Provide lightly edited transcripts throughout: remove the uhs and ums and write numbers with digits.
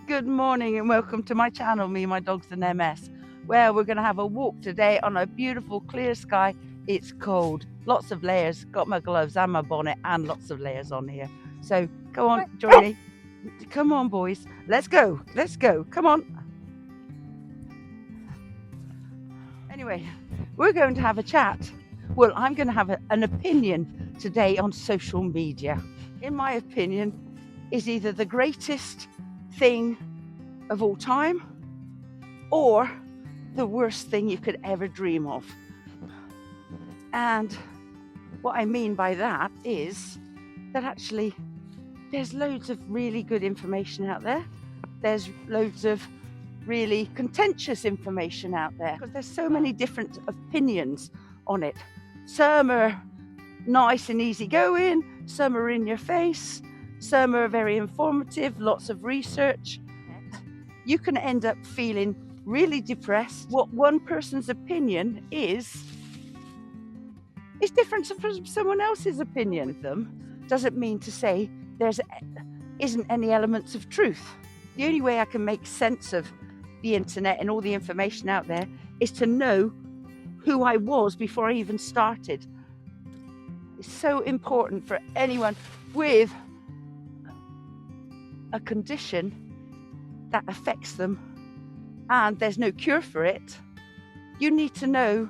Good morning and welcome to my channel, Me, My Dogs and MS, where we're going to have a walk today on a beautiful clear sky. It's cold, lots of layers, got my gloves and my bonnet and lots of layers on here. So go on, join me. Come on, boys. Let's go. Come on. Anyway, we're going to have a chat. Well, I'm going to have an opinion today on social media. In my opinion, is either the greatest thing of all time or the worst thing you could ever dream of. And what I mean by that is that actually there's loads of really good information out there. There's loads of really contentious information out there because there's so many different opinions on it. Some are nice and easygoing, some are in your face, some are very informative, lots of research. You can end up feeling really depressed. What one person's opinion is different from someone else's opinion. With them doesn't mean to say there isn't any elements of truth. The only way I can make sense of the internet and all the information out there is to know who I was before I even started. It's so important for anyone with a condition that affects them and there's no cure for it. You need to know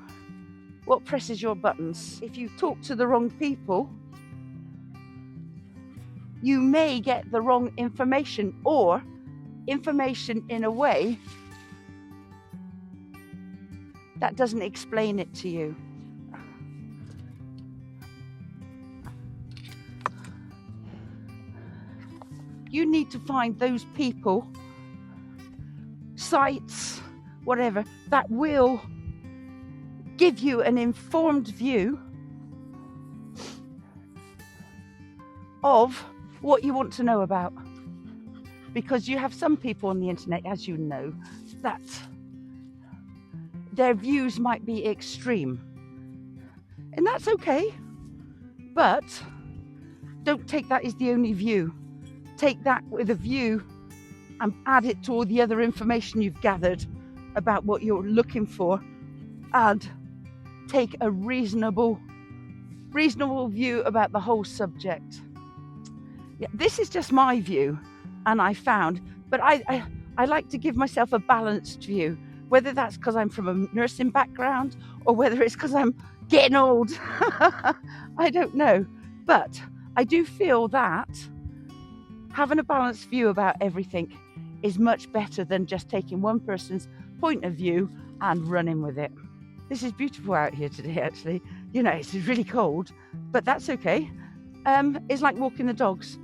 what presses your buttons. If you talk to the wrong people, you may get the wrong information or information in a way that doesn't explain it to you. You need to find those people, sites, whatever, that will give you an informed view of what you want to know about. Because you have some people on the internet, as you know, that their views might be extreme. And that's okay, but don't take that as the only view. Take that with a view and add it to all the other information you've gathered about what you're looking for and take a reasonable view about the whole subject. Yeah, this is just my view, and I found, but I like to give myself a balanced view, whether that's because I'm from a nursing background or whether it's because I'm getting old. I don't know, but I do feel that having a balanced view about everything is much better than just taking one person's point of view and running with it. This is beautiful out here today, actually. You know, it's really cold, but that's okay. It's like walking the dogs.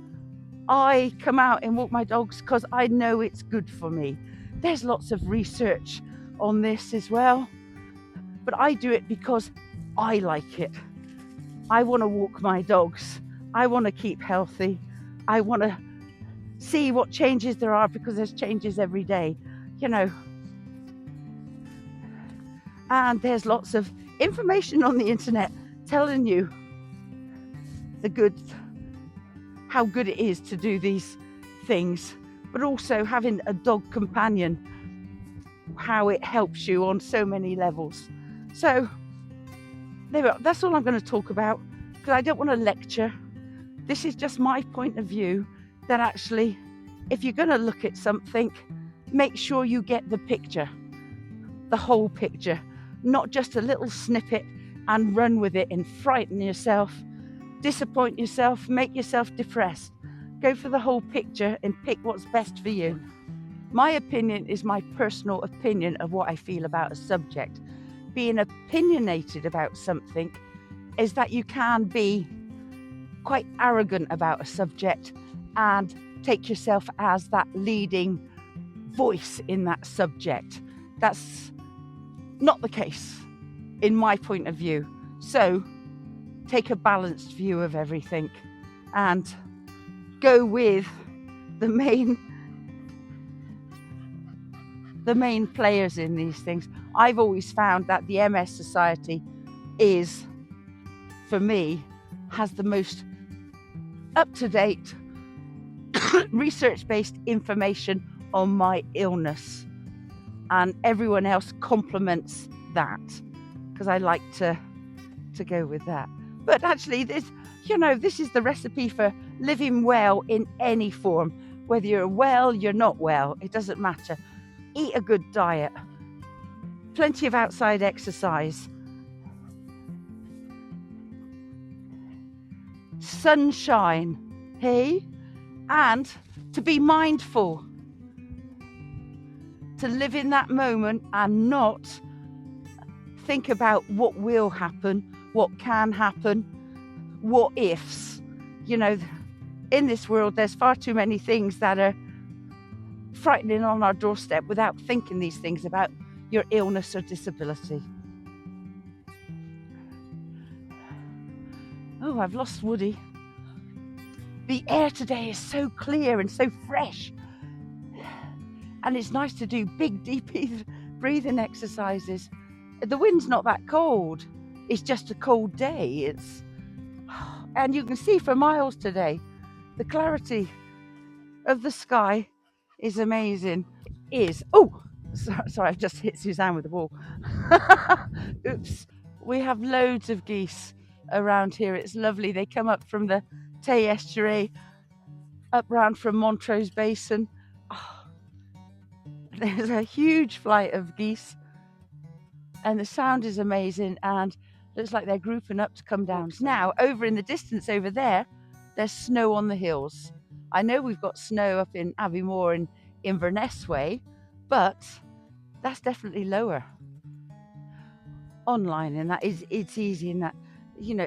I come out and walk my dogs because I know it's good for me. There's lots of research on this as well, but I do it because I like it. I want to walk my dogs. I want to keep healthy. I want to see what changes there are because there's changes every day, you know. And there's lots of information on the internet telling you how good it is to do these things, but also having a dog companion, how it helps you on so many levels. So there we are. That's all I'm going to talk about because I don't want to lecture. This is just my point of view that actually, if you're going to look at something, make sure you get the picture, the whole picture, not just a little snippet and run with it and frighten yourself, disappoint yourself, make yourself depressed. Go for the whole picture and pick what's best for you. My opinion is my personal opinion of what I feel about a subject. Being opinionated about something is that you can be quite arrogant about a subject and take yourself as that leading voice in that subject. That's not the case in my point of view. So take a balanced view of everything and go with the main players in these things. I've always found that the MS Society is, for me, has the most up-to-date research-based information on my illness, and everyone else compliments that because I like to go with that. But actually, this is the recipe for living well in any form. Whether you're well, you're not well, it doesn't matter. Eat a good diet, plenty of outside exercise, sunshine, hey? And to be mindful, to live in that moment and not think about what will happen, what can happen, what ifs. In this world, there's far too many things that are frightening on our doorstep without thinking these things about your illness or disability. Oh, I've lost Woody. The air today is so clear and so fresh. And it's nice to do big, deep breathing exercises. The wind's not that cold. It's just a cold day. And you can see for miles today. The clarity of the sky is amazing. Sorry, I've just hit Suzanne with the ball. Oops. We have loads of geese around here. It's lovely. They come up from the Tay estuary, up round from Montrose Basin. Oh, there's a huge flight of geese, and the sound is amazing, and looks like they're grouping up to come down. Now, over in the distance over there, there's snow on the hills. I know we've got snow up in Aviemore and Inverness Way, but that's definitely lower. Online, and it's easy in that,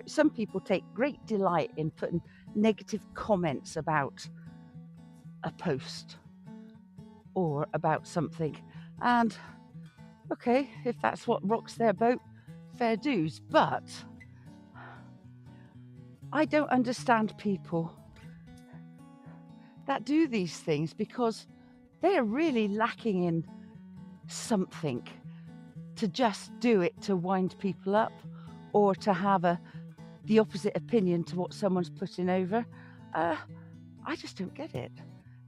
some people take great delight in putting negative comments about a post or about something. And okay, if that's what rocks their boat, fair dues. But I don't understand people that do these things, because they are really lacking in something to just do it to wind people up or to have the opposite opinion to what someone's putting over. I just don't get it.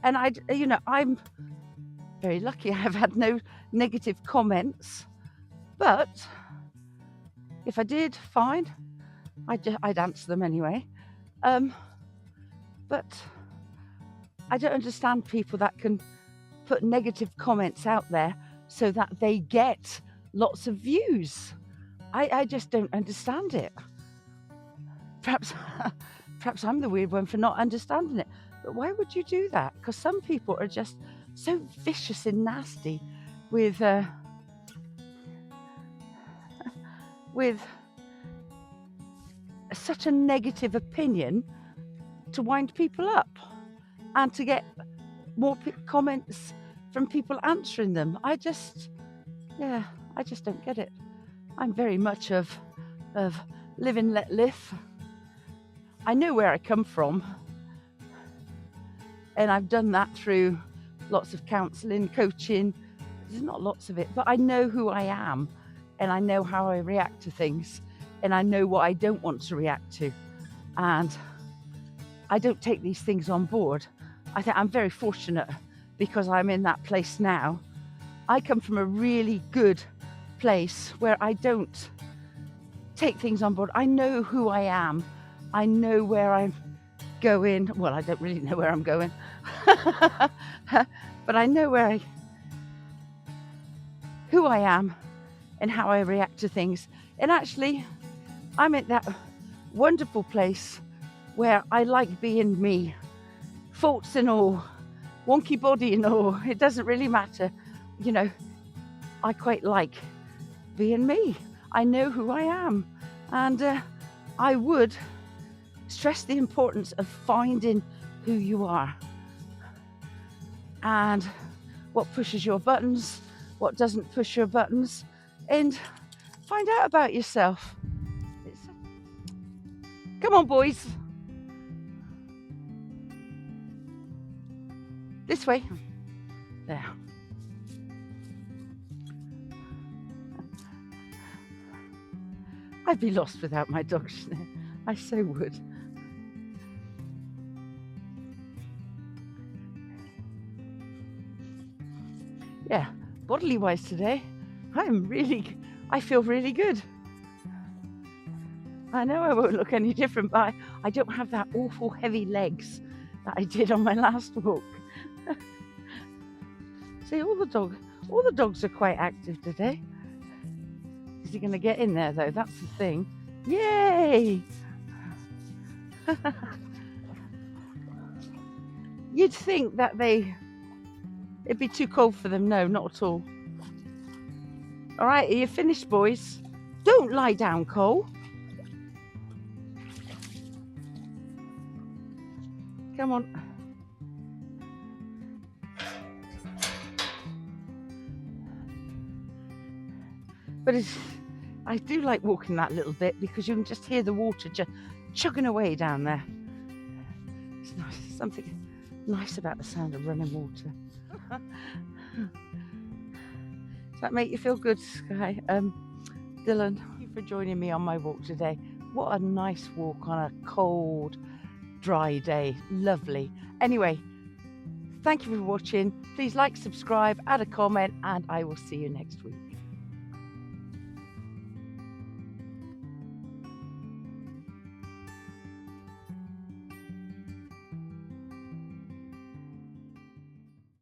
And I'm very lucky. I have had no negative comments, but if I did, fine. I'd answer them anyway. But I don't understand people that can put negative comments out there so that they get lots of views. I just don't understand it. Perhaps I'm the weird one for not understanding it. But why would you do that? Because some people are just so vicious and nasty with such a negative opinion to wind people up and to get more comments from people answering them. I just don't get it. I'm very much of live and let live. I know where I come from, and I've done that through lots of counselling, coaching. There's not lots of it, but I know who I am, and I know how I react to things, and I know what I don't want to react to, and I don't take these things on board. I think I'm very fortunate because I'm in that place now. I come from a really good place where I don't take things on board. I know who I am. I know where I'm going. Well, I don't really know where I'm going, but I know who I am and how I react to things. And actually, I'm at that wonderful place where I like being me, faults and all, wonky body and all. It doesn't really matter. I quite like being me. I know who I am, and I would stress the importance of finding who you are and what pushes your buttons, what doesn't push your buttons, and find out about yourself. Come on, boys. This way. There. I'd be lost without my dogs. I so would. yeah, bodily wise today, I feel really good. I know I won't look any different, but I don't have that awful heavy legs that I did on my last walk. See, all the dogs are quite active today. Is he going to get in there though? That's the thing. Yay! You'd think that it'd be too cold for them. No, not at all. All right, are you finished, boys? Don't lie down, Cole. Come on. But I do like walking that little bit because you can just hear the water just chugging away down there. It's nice. Something nice about the sound of running water. Does that make you feel good, Sky? Dylan, thank you for joining me on my walk today. What a nice walk on a cold, dry day. Lovely. Anyway, thank you for watching. Please like, subscribe, add a comment, and I will see you next week.